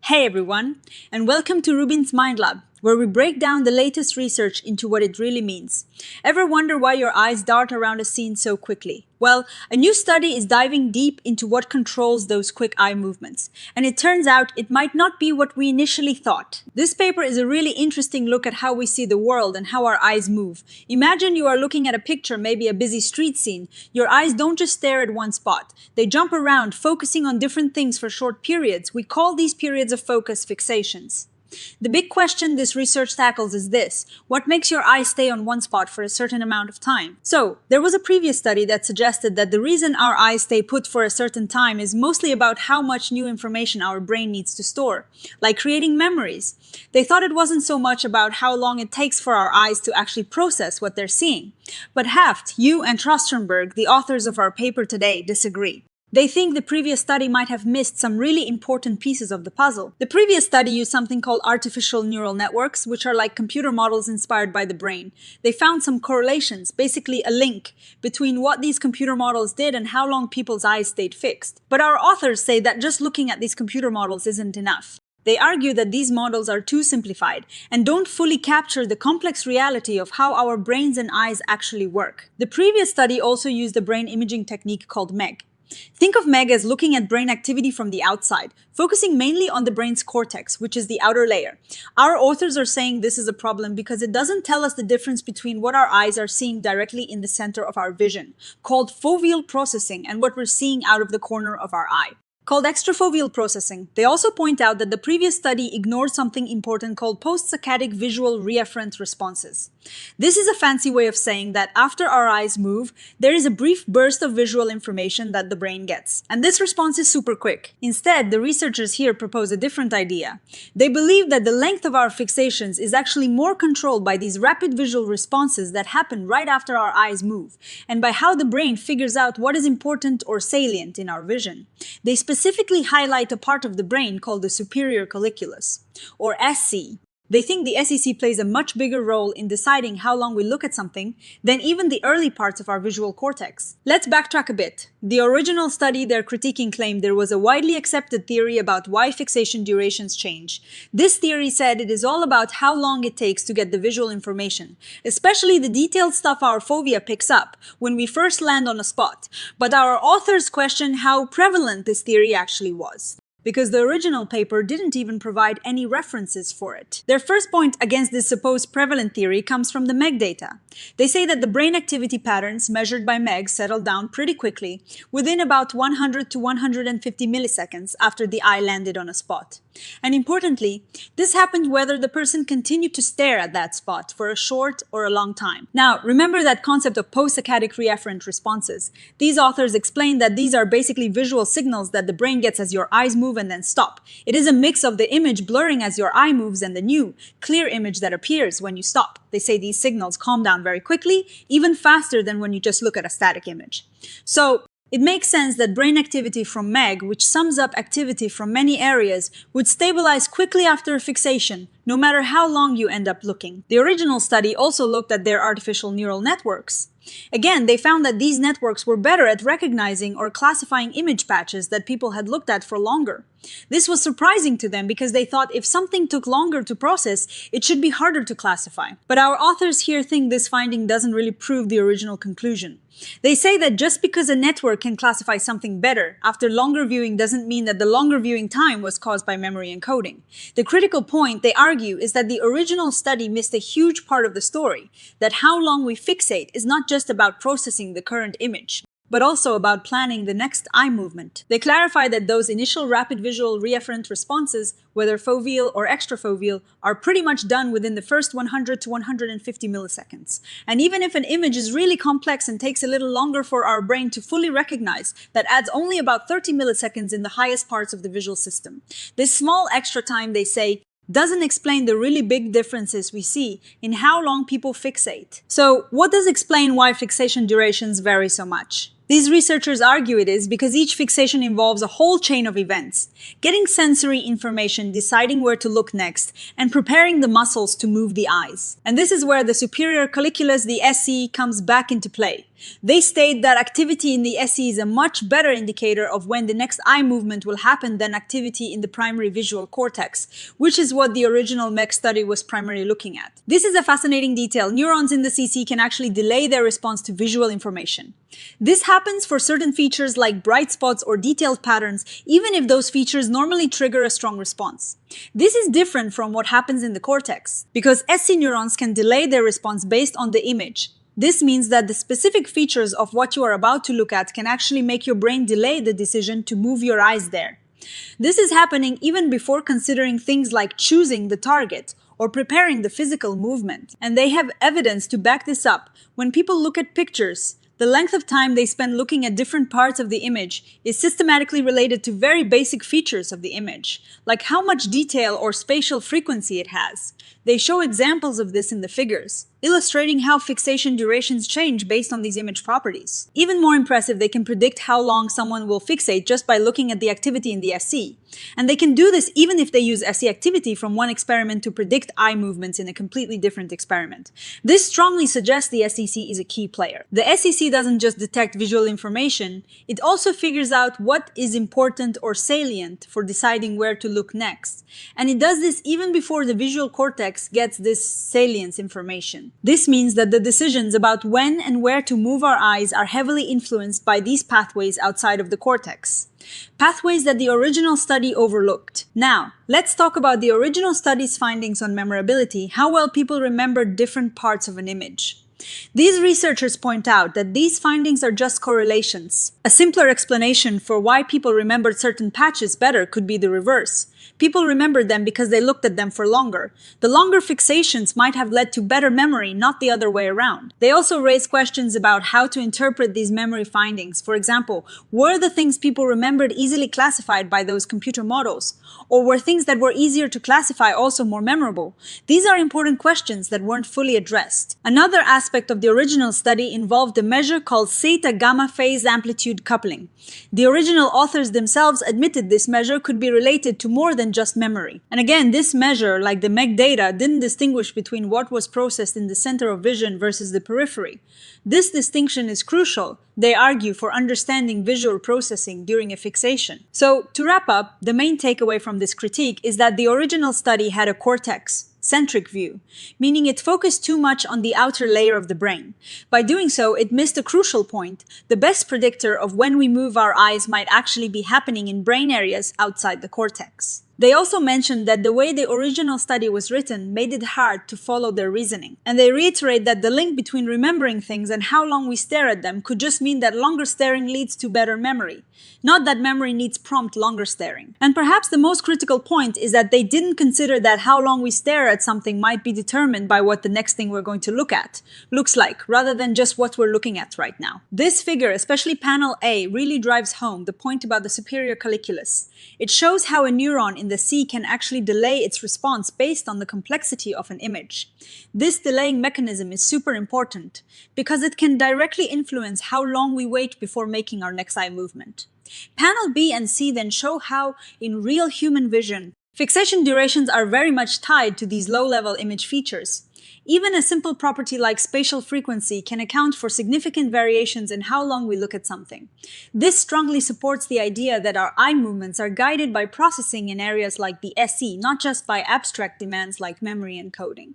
Hey everyone, and welcome to RUBIN'S Mind Lab, where we break down the latest research into what it really means. Ever wonder why your eyes dart around a scene so quickly? Well, a new study is diving deep into what controls those quick eye movements, and it turns out it might not be what we initially thought. This paper is a really interesting look at how we see the world and how our eyes move. Imagine you are looking at a picture, maybe a busy street scene. Your eyes don't just stare at one spot. They jump around, focusing on different things for short periods. We call these periods of focus fixations. The big question this research tackles is this: what makes your eye stay on one spot for a certain amount of time? So, there was a previous study that suggested that the reason our eyes stay put for a certain time is mostly about how much new information our brain needs to store, like creating memories. They thought it wasn't so much about how long it takes for our eyes to actually process what they're seeing. But Hafed, you and Trottenberg, the authors of our paper today, disagree. They think the previous study might have missed some really important pieces of the puzzle. The previous study used something called artificial neural networks, which are like computer models inspired by the brain. They found some correlations, basically a link, between what these computer models did and how long people's eyes stayed fixed. But our authors say that just looking at these computer models isn't enough. They argue that these models are too simplified and don't fully capture the complex reality of how our brains and eyes actually work. The previous study also used a brain imaging technique called MEG. Think of MEG as looking at brain activity from the outside, focusing mainly on the brain's cortex, which is the outer layer. Our authors are saying this is a problem because it doesn't tell us the difference between what our eyes are seeing directly in the center of our vision, called foveal processing, and what we're seeing out of the corner of our eye, called extrafoveal processing. They also point out that the previous study ignored something important called Post-Saccadic visual reafference responses. This is a fancy way of saying that after our eyes move, there is a brief burst of visual information that the brain gets. And this response is super quick. Instead, the researchers here propose a different idea. They believe that the length of our fixations is actually more controlled by these rapid visual responses that happen right after our eyes move, and by how the brain figures out what is important or salient in our vision. They specifically highlight a part of the brain called the superior colliculus, or SC. They think the SEC plays a much bigger role in deciding how long we look at something than even the early parts of our visual cortex. Let's backtrack a bit. The original study they're critiquing claimed there was a widely accepted theory about why fixation durations change. This theory said it is all about how long it takes to get the visual information, especially the detailed stuff our fovea picks up when we first land on a spot. But our authors question how prevalent this theory actually was, because the original paper didn't even provide any references for it. Their first point against this supposed prevalent theory comes from the MEG data. They say that the brain activity patterns measured by MEG settle down pretty quickly, within about 100 to 150 milliseconds after the eye landed on a spot. And importantly, this happened whether the person continued to stare at that spot for a short or a long time. Now, remember that concept of post-saccadic reafferent responses. These authors explain that these are basically visual signals that the brain gets as your eyes move and then stop. It is a mix of the image blurring as your eye moves and the new, clear image that appears when you stop. They say these signals calm down very quickly, even faster than when you just look at a static image. So, it makes sense that brain activity from MEG, which sums up activity from many areas, would stabilize quickly after a fixation, no matter how long you end up looking. The original study also looked at their artificial neural networks. Again, they found that these networks were better at recognizing or classifying image patches that people had looked at for longer. This was surprising to them because they thought if something took longer to process, it should be harder to classify. But our authors here think this finding doesn't really prove the original conclusion. They say that just because a network can classify something better after longer viewing doesn't mean that the longer viewing time was caused by memory encoding. The critical point, they argue, is that the original study missed a huge part of the story, that how long we fixate is not just about processing the current image, but also about planning the next eye movement. They clarify that those initial rapid visual reafferent responses, whether foveal or extrafoveal, are pretty much done within the first 100 to 150 milliseconds. And even if an image is really complex and takes a little longer for our brain to fully recognize, that adds only about 30 milliseconds in the highest parts of the visual system. This small extra time, they say, doesn't explain the really big differences we see in how long people fixate. So, what does explain why fixation durations vary so much? These researchers argue it is because each fixation involves a whole chain of events: getting sensory information, deciding where to look next, and preparing the muscles to move the eyes. And this is where the superior colliculus, the SC, comes back into play. They state that activity in the SE is a much better indicator of when the next eye movement will happen than activity in the primary visual cortex, which is what the original MEG study was primarily looking at. This is a fascinating detail. Neurons in the CC can actually delay their response to visual information. This happens for certain features like bright spots or detailed patterns, even if those features normally trigger a strong response. This is different from what happens in the cortex, because SC neurons can delay their response based on the image. This means that the specific features of what you are about to look at can actually make your brain delay the decision to move your eyes there. This is happening even before considering things like choosing the target or preparing the physical movement. And they have evidence to back this up. When people look at pictures, the length of time they spend looking at different parts of the image is systematically related to very basic features of the image, like how much detail or spatial frequency it has. They show examples of this in the figures, illustrating how fixation durations change based on these image properties. Even more impressive, they can predict how long someone will fixate just by looking at the activity in the SE. And they can do this even if they use SE activity from one experiment to predict eye movements in a completely different experiment. This strongly suggests the SEC is a key player. The SEC doesn't just detect visual information, it also figures out what is important or salient for deciding where to look next. And it does this even before the visual cortex gets this salience information. This means that the decisions about when and where to move our eyes are heavily influenced by these pathways outside of the cortex. Pathways that the original study overlooked. Now, let's talk about the original study's findings on memorability, how well people remembered different parts of an image. These researchers point out that these findings are just correlations. A simpler explanation for why people remembered certain patches better could be the reverse. People remembered them because they looked at them for longer. The longer fixations might have led to better memory, not the other way around. They also raise questions about how to interpret these memory findings. For example, were the things people remembered easily classified by those computer models? Or were things that were easier to classify also more memorable? These are important questions that weren't fully addressed. Another aspect of the original study involved a measure called theta-gamma phase amplitude coupling. The original authors themselves admitted this measure could be related to more than just memory. And again, this measure, like the MEG data, didn't distinguish between what was processed in the center of vision versus the periphery. This distinction is crucial, they argue, for understanding visual processing during a fixation. So, to wrap up, the main takeaway from this critique is that the original study had a cortex-centric view, meaning it focused too much on the outer layer of the brain. By doing so, it missed a crucial point. The best predictor of when we move our eyes might actually be happening in brain areas outside the cortex. They also mentioned that the way the original study was written made it hard to follow their reasoning. And they reiterate that the link between remembering things and how long we stare at them could just mean that longer staring leads to better memory, not that memory needs prompt longer staring. And perhaps the most critical point is that they didn't consider that how long we stare at something might be determined by what the next thing we're going to look at looks like, rather than just what we're looking at right now. This figure, especially panel A, really drives home the point about the superior colliculus. It shows how a neuron in the C can actually delay its response based on the complexity of an image. This delaying mechanism is super important because it can directly influence how long we wait before making our next eye movement. Panel B and C then show how, in real human vision, fixation durations are very much tied to these low-level image features. Even a simple property like spatial frequency can account for significant variations in how long we look at something. This strongly supports the idea that our eye movements are guided by processing in areas like the SE, not just by abstract demands like memory encoding.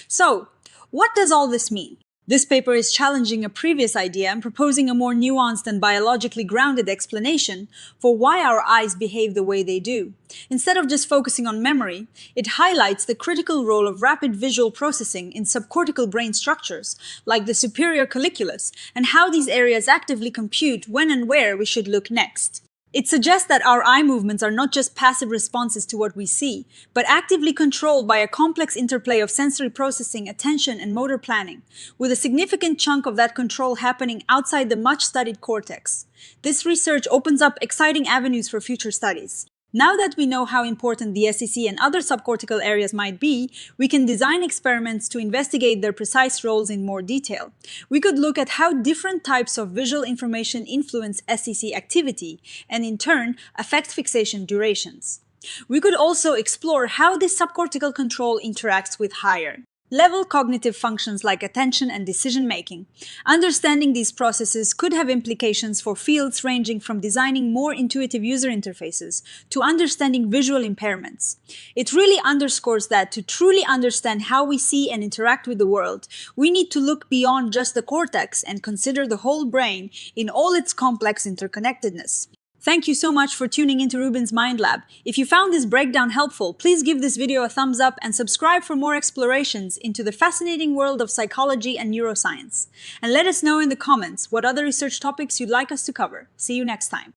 So, what does all this mean? This paper is challenging a previous idea and proposing a more nuanced and biologically grounded explanation for why our eyes behave the way they do. Instead of just focusing on memory, it highlights the critical role of rapid visual processing in subcortical brain structures, like the superior colliculus, and how these areas actively compute when and where we should look next. It suggests that our eye movements are not just passive responses to what we see, but actively controlled by a complex interplay of sensory processing, attention, and motor planning, with a significant chunk of that control happening outside the much-studied cortex. This research opens up exciting avenues for future studies. Now that we know how important the SEC and other subcortical areas might be, we can design experiments to investigate their precise roles in more detail. We could look at how different types of visual information influence SEC activity and, in turn, affect fixation durations. We could also explore how this subcortical control interacts with higher level cognitive functions like attention and decision-making. Understanding these processes could have implications for fields ranging from designing more intuitive user interfaces to understanding visual impairments. It really underscores that to truly understand how we see and interact with the world, we need to look beyond just the cortex and consider the whole brain in all its complex interconnectedness. Thank you so much for tuning into RUBIN'S Mind Lab. If you found this breakdown helpful, please give this video a thumbs up and subscribe for more explorations into the fascinating world of psychology and neuroscience. And let us know in the comments what other research topics you'd like us to cover. See you next time.